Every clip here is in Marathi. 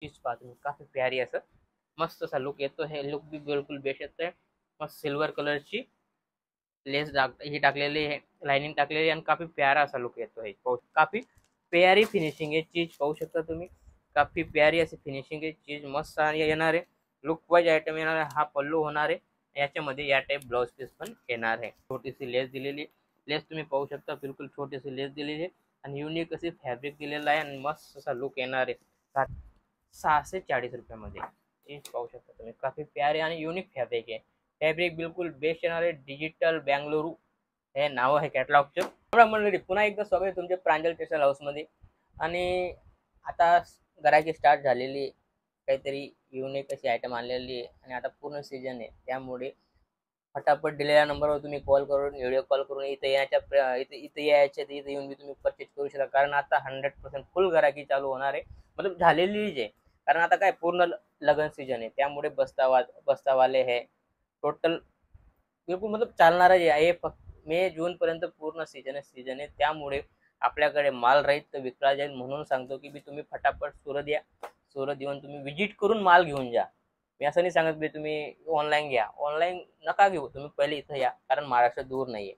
चीज पहा तुम्ही, काफी प्यारी असं मस्त असा लुक येतो। हे लुक भी बिलकुल बेस्ट येतोय। मस्त सिल्वर कलरची लेस ही टाकलेली आहे, लाइनिंग टाकलेली आणि काफी प्यारा असा लुक येतो आहे। काफी प्यारी फिनिशिंग आहे, चीज पाहू शकता तुम्ही, काफी प्यारी अशी फिनिशिंग आहे। चीज मस्त येणार आहे, लुक वाईज आयटम येणार आहे। हा पल्लू होणार आहे, याच्यामध्ये या टाइप ब्लाउज पीस पण येणार आहे। छोटीशी लेस दिलेली, लेस तुम्ही पाहू शकता, बिलकुल छोटीशी लेस दिलेली आहे आणि युनिक अशी फॅब्रिक दिलेला आहे आणि मस्त असा लुक येणार आहे। 640 रुपयामध्ये चीज पाहू शकता तुम्ही, काफी प्यारे आणि युनिक फॅब्रिक आहे। फॅब्रिक बिलकुल बेस्ट येणार आहे। डिजिटल बेंगलुरू हे नाव आहे कॅटलॉगचं। एवढा मंडळी, पुन्हा एकदा स्वागत आहे तुमचे प्रांजल टेक्सटाईल हाऊसमध्ये। आणि आता गिराईकी स्टार्ट झालेली आहे, काहीतरी युनिक अशी आयटम आणलेली आहे आणि आता पूर्ण सीजन आहे, त्यामुळे फटाफट दिलेल्या नंबरवर तुम्ही कॉल करून, व्हिडिओ कॉल करून इथे यायच्या, इथे यायचे इथे येऊन तुम्ही परचेस करू शकता। कारण आता 100% फुल गिराईकी चालू होणार आहे, मतलब झालेलीच आहे। कारण आता काय पूर्ण लग्न सीजन आहे, त्यामुळे बस्तावाले हे टोटल बिलकुल मतलब चालणारच आहे। हे फक्त मे जून पर्यंत पूर्ण सीजन आहे, त्यामुळे आपल्याकडे माल राहील तर विकला जाईल। म्हणून सांगतो की तुम्ही फटाफट सुरत या, सुरत येऊन तुम्ही विजिट करून माल घेऊन जा। मी असं नाही सांगत तुम्ही ऑनलाईन घ्या, ऑनलाईन नका घेऊ, तुम्ही पहिले इथं या, कारण महाराष्ट्र दूर नाहीये।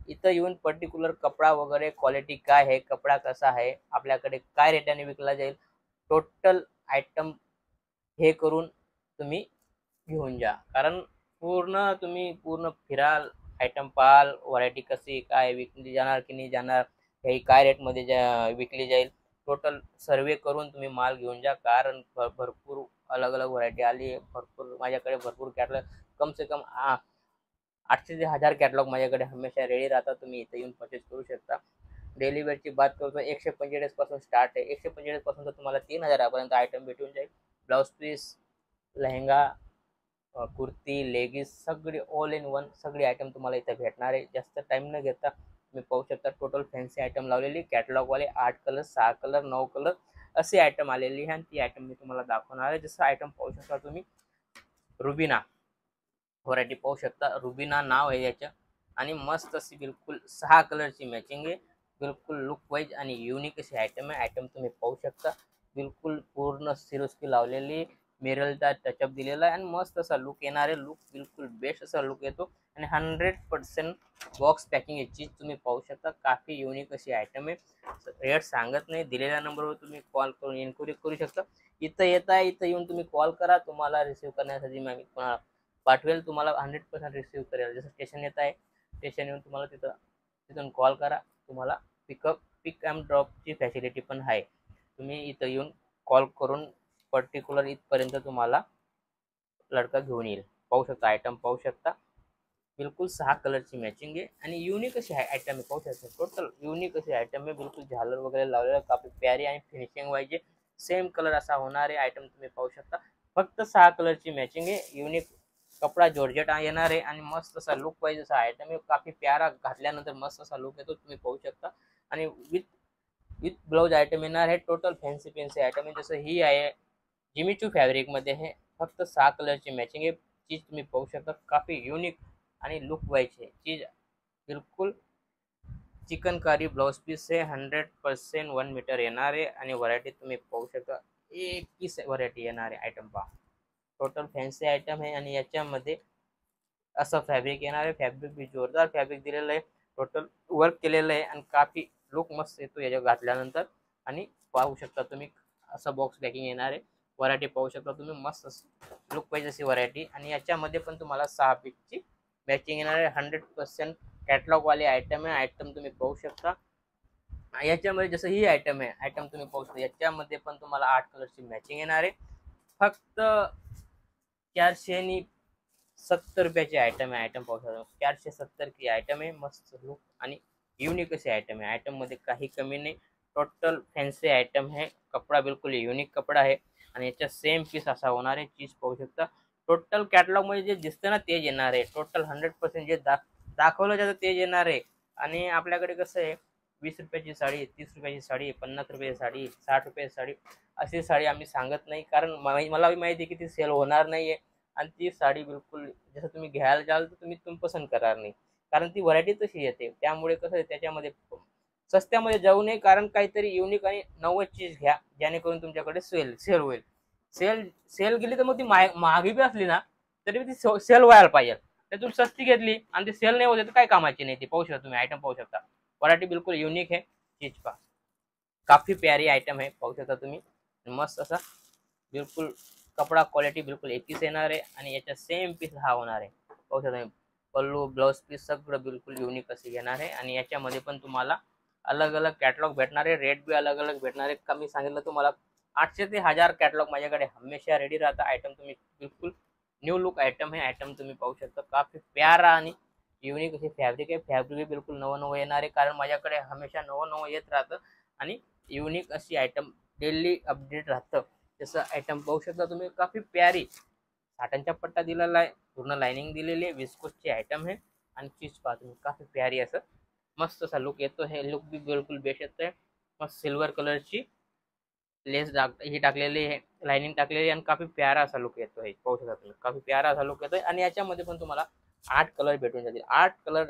इथं येऊन पर्टिक्युलर कपडा वगैरे क्वालिटी काय आहे, कपडा कसा आहे, आपल्याकडे काय रेटाने विकला जाईल, टोटल आयटम हे करून तुम्ही घेऊन जा। कारण तुम्ही पूर्ण फिराल, आयटम पाहाल, व्हरायटी कशी काय विकली जाणार की नाही जाणार, काही काय रेटमध्ये विकली जाईल, टोटल सर्वे करून तुम्ही माल घेऊन जा। कारण भरपूर अलग अलग व्हरायटी आली आहे, भरपूर माझ्याकडे भरपूर कॅटलॉग, कम से कम 800 ते 1000 कॅटलॉग माझ्याकडे हमेशा रेडी राहतात। तुम्ही इथे येऊन परचेस करू शकता। डेली वेअरची बात करतो 145 पासून स्टार्ट आहे, 145 पासून तर तुम्हाला 3000 पर्यंत आयटम भेटून जाईल। Blouse piece, lehenga, kurti, leggings सगळी ऑल इन वन सगळी आयटम तुम्हाला इथे भेटणार आहे। जास्त टाइम न घेता तुम्ही पाहू शकता, टोटल फॅन्सी आयटम लावलेली, कॅटलॉगवाले 8 कलर, 6 कलर, 9 कलर असे आयटम आलेली आहे आणि ती आयटम मी तुम्हाला दाखवणार आहे। जसं आयटम पाहू शकता तुम्ही, रुबिना व्हरायटी पाहू शकता, रुबिना नाव आहे याचं आणि मस्त अशी बिलकुल 6 कलरची मॅचिंग आहे। बिलकुल लुक वाईज आणि युनिक अशी आयटम आहे। आयटम तुम्ही पाहू शकता, बिलकुल पूर्ण सिरोस्की लावलेली, मिररचा टचअप दिलेला आहे आणि मस्त असा लुक येणार आहे। लुक बिलकुल बेस्ट असा लुक येतो आणि 100% बॉक्स पॅकिंग याची तुम्ही पाहू शकता, काफी युनिक अशी आयटम आहे। रेट सांगत नाही, दिलेल्या नंबरवर तुम्ही कॉल करून इन्क्वायरी करू शकता। इथं इथं येऊन तुम्ही कॉल करा, तुम्हाला रिसीव्ह करण्यासाठी मी तुम्हाला पाठवेल, तुम्हाला 100% रिसीव्ह करेल। जसं स्टेशन येत आहे, स्टेशन येऊन तुम्हाला तिथून कॉल करा, तुम्हाला पिक अँड ड्रॉपची फॅसिलिटी पण आहे। तुम्ही इथं येऊन कॉल करून पर्टिक्युलर इथपर्यंत तुम्हाला लडका घेऊन येईल। पाहू शकता, आयटम पाहू शकता, बिलकुल 6 कलरची मॅचिंग आहे आणि युनिक अशी आयटम आहे। पाहू शकता, टोटल युनिक अशी आयटम आहे, बिलकुल झालर वगैरे लावलेलं, काफी प्यारी आणि फिनिशिंग वाईज सेम कलर असा होणार आहे। आयटम तुम्ही पाहू शकता, फक्त 6 कलरची मॅचिंग आहे। युनिक कपडा जॉर्जेट येणार आहे आणि मस्त असा लुक वाईज असा आयटम आहे, काफी प्यारा, घातल्यानंतर मस्त असा लुक येतो, तुम्ही पाहू शकता। आणि विथ ब्लाउज आयटम येणार आहे, टोटल फॅन्सी आयटम आहे। जसं ही आहे जिमीचू फॅब्रिक मध्ये आहे, फक्त 6 कलरची मॅचिंग आहे। चीज तुम्ही पाहू शकता, काफी युनिक आणि लुक वाईज आहे चीज, बिलकुल चिकनकारी ब्लाउज पीस आहे। 100% 1 मीटर येणार आहे आणि व्हरायटी तुम्ही पाहू शकता, 21 व्हरायटी येणार आहे। आयटम पहा, टोटल फॅन्सी आयटम आहे आणि याच्यामध्ये असं फॅब्रिक येणार आहे। फॅब्रिक भी जोरदार फॅब्रिक दिलेलं आहे, टोटल वर्क केलेलं आहे आणि काफी लुक मस्त येतो याच्यावर घातल्यानंतर। आणि पाहू शकता तुम्ही, असं बॉक्स पॅकिंग येणार आहे। व्हरायटी पाहू शकता तुम्ही, मस्त लुक पाहिजे अशी व्हरायटी आणि याच्यामध्ये पण तुम्हाला 6 पीसची मॅचिंग येणार आहे। 100% कॅटलॉग वाले आयटम आहे। आयटम तुम्ही पाहू शकता, याच्यामध्ये जसं ही आयटम आहे, आयटम तुम्ही पाहू शकता, याच्यामध्ये पण तुम्हाला 8 कलरची मॅचिंग येणार आहे। फक्त 470 रुपयाची आयटम आहे। आयटम पाहू शकता, 470 की आयटम आहे। मस्त लुक आणि युनिक अशी आयटम आहे। आयटम मध्ये काही कमी नाही, टोटल फॅन्सी आयटम है। कपडा बिलकुल युनिक कपडा आहे आणि याचा सेम पीस असा होणार आहे। चीज पाहू शकता, टोटल कॅटलॉग मध्ये जे दिसतं ना तेच येणार आहे। टोटल 100% जे दाखवलं जातं तेच येणार आहे। आणि आपल्याकडे कसं आहे, 20 रुपयाची साडी, 30 रुपयाची साडी, 50 रुपयाची साडी, 60 रुपयाची साडी, अशी साडी आम्ही सांगत नाही, कारण मला माहिती आहे की ती सेल होणार नाहीये आणि ती साडी बिलकुल जसं तुम्ही घ्यायला जाल तर तुम्ही पसंत करणार नाही, कारण ती व्हरायटी तशी येते। त्यामुळे कसं आहे, त्याच्यामध्ये सस्त्यामध्ये जाऊ नये, कारण काहीतरी युनिक आणि नवच चीज घ्या, जेणेकरून तुमच्याकडे सेल होईल। सेल सेल गेली तर मग ती महागी बी असली ना तरी ती सेल व्हायला पाहिजे. तर तुम्ही सस्ती घेतली आणि ती सेल नाही होते तर काय कामाची नाही. ती पाहू शकता तुम्ही, आयटम पाहू शकता. क्वालिटी बिल्कुल युनिक है चीज का, काफी प्यारी आयटम है, पाहू शकता तुम्ही. मस्त असा बिल्कुल कपडा क्वालिटी बिल्कुल एकच येणार आहे आणि याचा सेम पीस हा होणार आहे. पाहू शकता तुम्ही, पल्लू ब्लाउज पीस सगळं बिल्कुल युनिक असे घेणार आहे आणि याच्यामध्ये पण तुम्हाला अलग अलग कॅटलॉग भेटणार आहे. रेट बी अलग अलग भेटणार आहे. कमी सांगितलं तुम्हाला 800 ते 1000 कॅटलॉग माझ्याकडे हमेशा रेडी राहता. आयटम तुम्ही बिल्कुल न्यू लुक आयटम है. आयटम तुम्ही पाहू शकता, काफी प्यारा आणि युनिक असे फॅब्रिक आहे. फॅब्रिक बिल्कुल नवं नवं येणार आहे, कारण माझ्याकडे हमेशा नवं नवं येत राहतं आणि युनिक अशी आयटम डेली अपडेट राहतं. जसं आयटम पाहू शकता तुम्ही, काफी प्यारी साठ्यांचा पट्टा दिलेला आहे, पूर्ण लाइनिंग दिलेली आहे, विस्कोसची आयटम आहे आणि चीज पहा तुम्ही, काफी प्यारी असं मस्त असा लुक येतो. हे लुक बी बिल्कुल बेस्ट येतोय. मस्त सिल्वर कलरची लेस ही टाकलेली आहे, लाइनिंग टाकलेली आणि काफी प्यारा असा लुक येतो. हे पाहू शकता तुम्ही, काफी प्यारा असा लुक येतोय आणि याच्यामध्ये पण तुम्हाला 8 कलर भेटून जातील. 8 कलर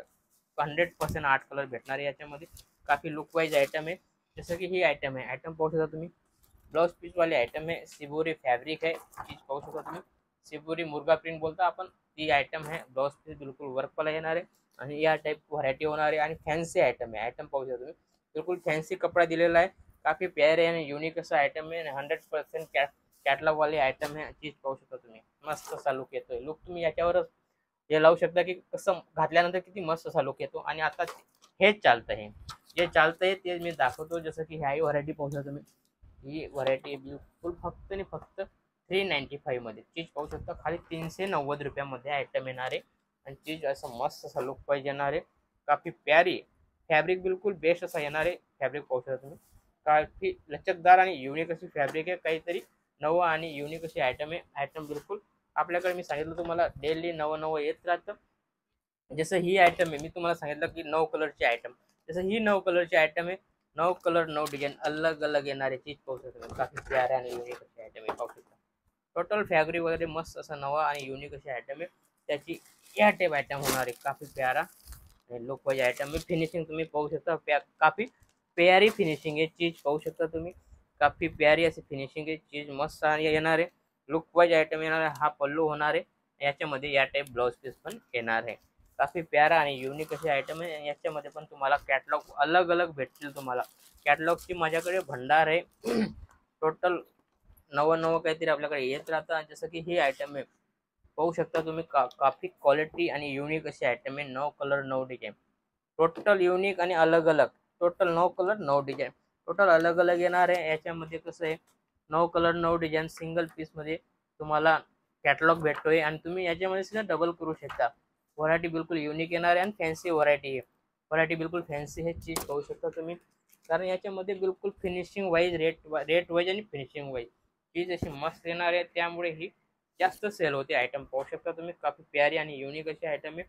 100% 8 कलर भेटणार आहे याच्यामध्ये. काफी लुक वाईज आयटम आहे. जसं की ही आयटम आहे, आयटम पाहू शकता तुम्ही, ब्लाउज पीस वाली आयटम है, सिबोरी फैब्रिक है, चीज पाहू शकता तुम्ही. सिबोरी मुर्गा प्रिंट बोलता आपण, ती आयटम है. ब्लाउज पीस बिल्कुल वर्क वाला येणार आहे आणि या टाइप व्हरायटी होणार आहे आणि फॅन्सी आयटम आहे. आयटम पाहू शकता तुम्ही, बिल्कुल फॅन्सी कपडा दिलेला आहे. काफी प्यारे आणि युनिक असा आयटम आहे. 100% कॅटलॉग वाली आयटम है. चीज पाहू शकता तुम्ही, मस्त असा लुक येतोय. लुक तुम्ही याच्यावरच हे लावू शकता की कसं घातल्यानंतर किती मस्त असा लुक येतो. आणि आता हेच चालतं, हे जे चालतंय ते मी दाखवतो. जसं की ह्याही व्हरायटी पाहू शकता तुम्ही, ही व्हरायटी बिलकुल फक्त आणि फक्त 395 मध्ये. चीज पाहू शकता, खाली 390 रुपयामध्ये आयटम येणार आहे आणि चीज असं मस्त असा लुक पाहिजे येणार आहे. काफी प्यारी फॅब्रिक बिल्कुल बेस्ट असा येणार आहे. फॅब्रिक पाहू शकता तुम्ही, काफी लचकदार आणि युनिक अशी फॅब्रिक आहे. काहीतरी नवं आणि युनिक अशी आयटम आहे. आयटम बिल्कुल आपल्याकडे मी सांगितलं तुम्हाला डेली नवं नवं येत राहतं. जसं ही आयटम आहे, मी तुम्हाला सांगितलं की 9 कलरची आयटम, जसं ही 9 कलरची आयटम आहे. 9 कलर 9 डिझाईन अलग अलग येणारे चीज पाहू शकता. काफी प्यारे आणि युनिक अशी आयटम आहे, पाहू शकता. टोटल फॅब्रिक वगैरे मस्त असं नवा आणि युनिक अशी आयटम आहे. त्याची या टाईप आयटम होणार आहे. काफी प्यारा आणि लुक वाईज आयटम आहे. फिनिशिंग तुम्ही पाहू शकता, काफी प्यारी फिनिशिंग आहे. चीज पाहू शकता तुम्ही, काफी प्यारी अशी फिनिशिंग आहे. चीज मस्त आणि येणार आहे. लुक वाईज आयटम येणार आहे. हा पल्लू होणार आहे. याच्यामध्ये या टाईप ब्लाउज पीस पण येणार आहे. काफी प्यारा आणि युनिक असे आयटम आहे. याच्यामध्ये पण तुम्हाला कॅटलॉग अलग अलग भेटतील. तुम्हाला कॅटलॉगची माझ्याकडे भंडार आहे. टोटल नवं नवं काहीतरी आपल्याकडे येत राहतं. जसं की ही आयटम आहे, पाहू शकता तुम्ही, काफी क्वालिटी आणि युनिक अशी आयटम आहे. 9 कलर 9 डिझाईन, टोटल युनिक आणि अलग अलग. टोटल 9 कलर 9 डिझाईन, टोटल अलग अलग येणार आहे. याच्यामध्ये कसं आहे, 9 कलर 9 डिझाईन सिंगल पीसमध्ये तुम्हाला कॅटलॉग भेटतोय आणि तुम्ही याच्यामध्ये सुद्धा डबल करू शकता. व्हरायटी बिल्कुल युनिक येणार आहे आणि फॅन्सी व्हरायटी आहे. व्हरायटी बिल्कुल फॅन्सी हे चीज पाहू शकता तुम्ही, कारण याच्यामध्ये बिल्कुल फिनिशिंग वाईज रेट वाईज आणि फिनिशिंग वाईज चीज अशी मस्त येणार आहे. त्यामुळे ही जास्त सेल होते. आयटम पाहू शकता तुम्ही, काफी प्यारी आणि युनिक अशी आयटम आहे.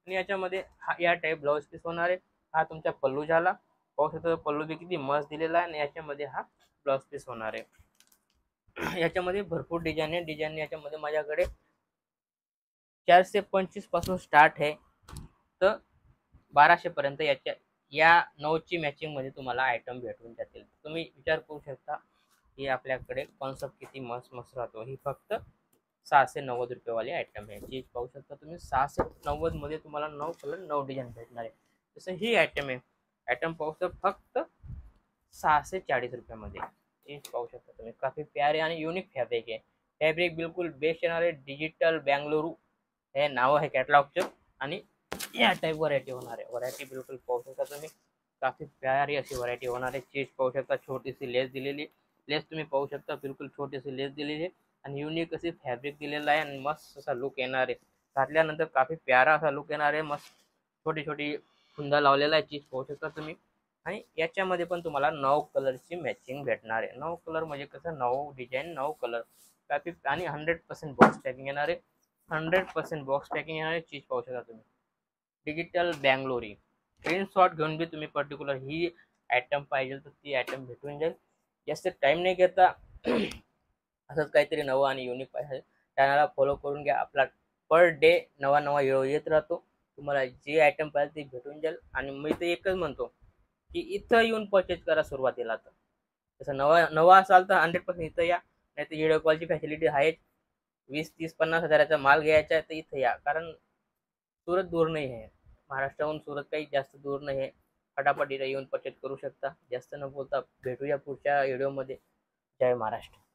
आणि याच्यामध्ये हा या टाईप ब्लाउज पीस होणार आहे. हा तुमचा पल्लू झाला, पाहू शकता पल्लू बी किती मस्त दिलेला आहे आणि याच्यामध्ये हा ब्लाउज पीस होणार आहे. याच्यामध्ये भरपूर डिझाईन आहे. डिझाईन याच्यामध्ये माझ्याकडे 425 पासून स्टार्ट आहे तर 1200 पर्यंत या 9ची मॅचिंग मध्ये तुम्हाला आयटम भेटून जातील. तुम्ही विचार करू शकता की आपल्याकडे कॉन्सेप्ट किती मस्त मस्त राहतो. ही फक्त 690 रुपये वाली आयटम आहे. चीज पाहू शकता तुम्ही, 690 मध्ये तुम्हाला 9 कलर 9 डिझाईन भेटणार आहे. जसं ही आयटम आहे, आयटम पाहू शकता फक्त 640 रुपयामध्ये. चीज पाहू शकता तुम्ही, काफी प्यारे आणि युनिक फॅब्रिक आहे. फॅब्रिक बिल्कुल बेस्ट येणार आहे. डिजिटल बेंगलुरू हे नाव आहे कॅटलॉगचं आणि या टाईप व्हरायटी होणार आहे. व्हरायटी बिल्कुल पाहू शकता तुम्ही, काफी प्यारी अशी व्हरायटी होणार आहे. चीज पाहू शकता, छोटीशी लेस दिलेली, लेस तुम्ही पाहू शकता, बिल्कुल छोटीशी लेस दिलेली आहे आणि युनिक अशी फॅब्रिक दिलेला आहे आणि मस्त असा लुक येणार आहे. घातल्यानंतर काफी प्यारा असा लुक येणार आहे. मस्त छोटी छोटी फुंदा लावलेला आहे. चीज पाहू शकता तुम्ही आणि याच्यामध्ये पण तुम्हाला 9 कलरची मॅचिंग भेटणार आहे. 9 कलर म्हणजे कसं, 9 डिझाईन 9 कलर, काफी आणि 100% बॉक्स पॅकिंग येणार आहे. 100% बॉक्स पॅकिंग येणार आहे. चीज पाहू शकता तुम्ही, डिजिटल बँगलोरी. स्क्रीनशॉट घेऊन बी तुम्ही पर्टिक्युलर ही आयटम पाहिजे तर ती आयटम भेटून जाईल. जास्त टाइम नाही घेता. असंच काहीतरी नवं आणि युनिक पाहिजे, चॅनलला फॉलो करून घ्या. आपला पर डे नवा नवा व्हिडिओ येत राहतो. तुम्हाला जे आयटम पाहिजे ते भेटून जाईल. आणि मी तर एकच म्हणतो की इथं येऊन परचेज करा सुरुवातीला. तर तसं नवा नवा असाल तर 100% इथं या, नाही तर व्हिडिओ कॉलची फॅसिलिटी आहेच. 20, 30, 50 हजाराचा माल घ्यायचा आहे तर इथं या, कारण सुरत दूर नाही आहे. महाराष्ट्राहून सुरत काही जास्त दूर नाही आहे. फटाफट इथं येऊन परचेस करू शकता. जास्त न बोलता भेटूया पुढच्या व्हिडिओमध्ये. जय महाराष्ट्र.